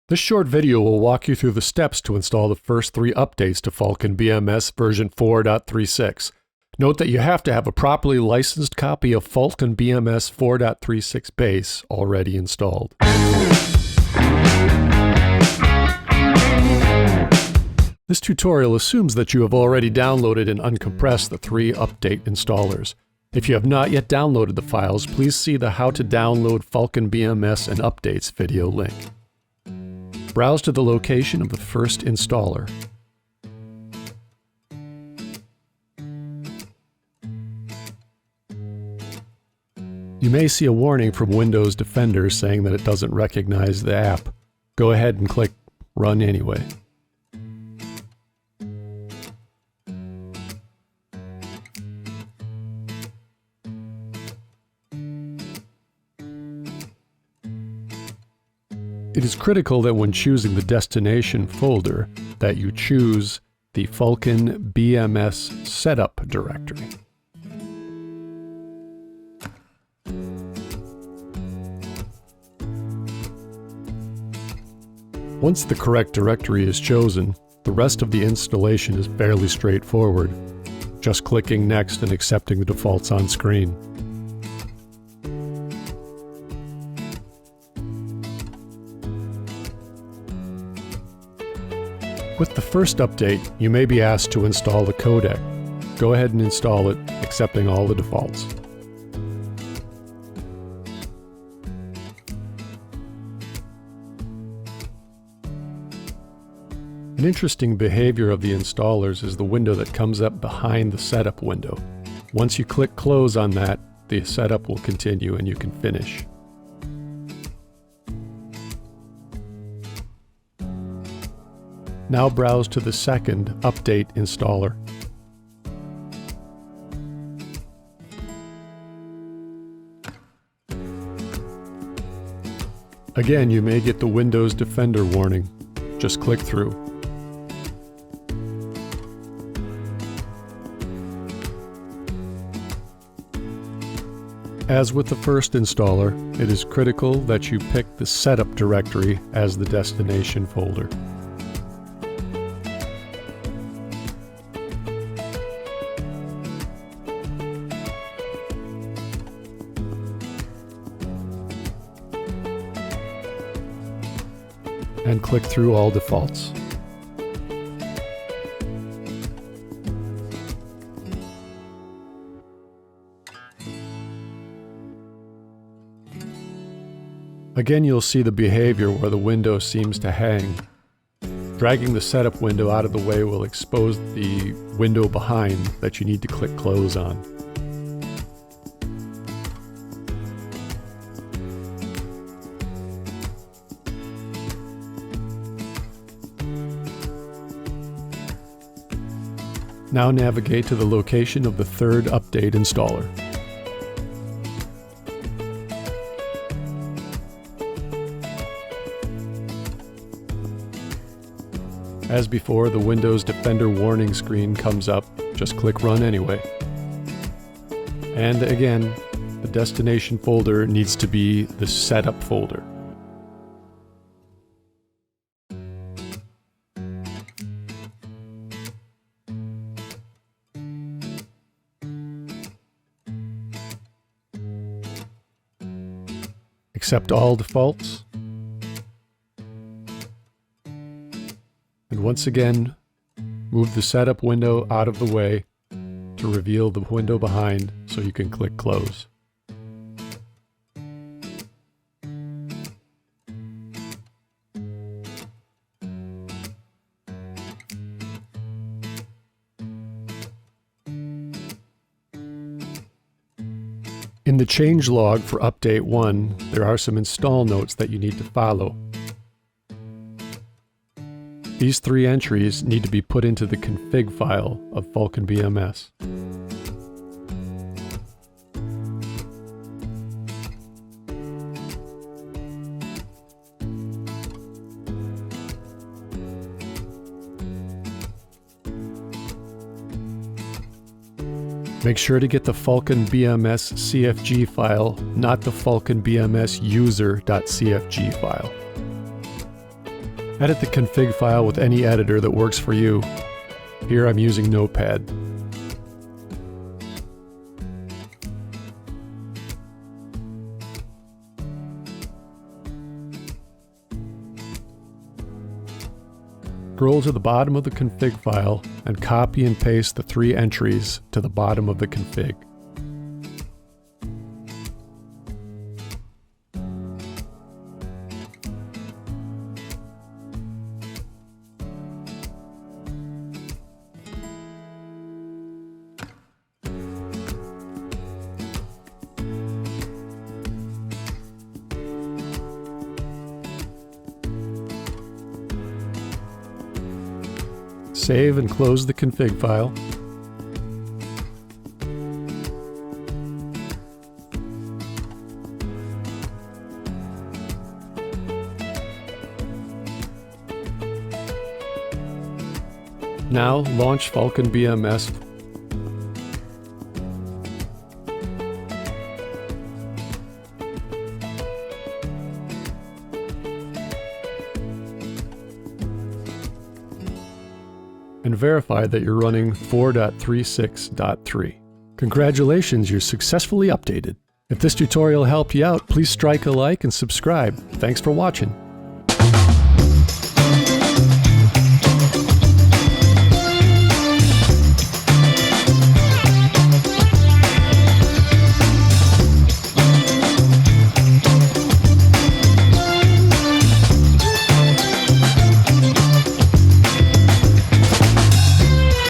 This short video will walk you through the steps to install the first 3 updates to Falcon BMS version 4.36. Note that you have to have a properly licensed copy of Falcon BMS 4.36 base already installed. This tutorial assumes that you have already downloaded and uncompressed the 3 update installers. If you have not yet downloaded the files, please see the How to Download Falcon BMS and Updates video link. Browse to the location of the first installer. You may see a warning from Windows Defender saying that it doesn't recognize the app. Go ahead and click Run anyway. It is critical that when choosing the destination folder that you choose the Falcon BMS setup directory. Once the correct directory is chosen, the rest of the installation is fairly straightforward, just clicking Next and accepting the defaults on screen. With the first update, you may be asked to install the codec. Go ahead and install it, accepting all the defaults. An interesting behavior of the installers is the window that comes up behind the setup window. Once you click close on that, the setup will continue and you can finish. Now browse to the second update installer. Again, you may get the Windows Defender warning. Just click through. As with the first installer, it is critical that you pick the setup directory as the destination folder. And click through all defaults. Again, you'll see the behavior where the window seems to hang. Dragging the setup window out of the way will expose the window behind that you need to click close on. Now navigate to the location of the third update installer. As before, the Windows Defender warning screen comes up. Just click Run anyway. And again, the destination folder needs to be the setup folder. Accept all defaults. And once again, move the setup window out of the way to reveal the window behind so you can click close. In the changelog for Update 1, there are some install notes that you need to follow. These 3 entries need to be put into the config file of Falcon BMS. Make sure to get the Falcon BMS.cfg file, not the Falcon BMS user.cfg file. Edit the config file with any editor that works for you. Here I'm using Notepad. Scroll to the bottom of the config file and copy and paste the 3 entries to the bottom of the config. Save and close the config file. Now launch Falcon BMS. And verify that you're running 4.36.3. Congratulations, you're successfully updated. If this tutorial helped you out, please strike a like and subscribe. Thanks for watching.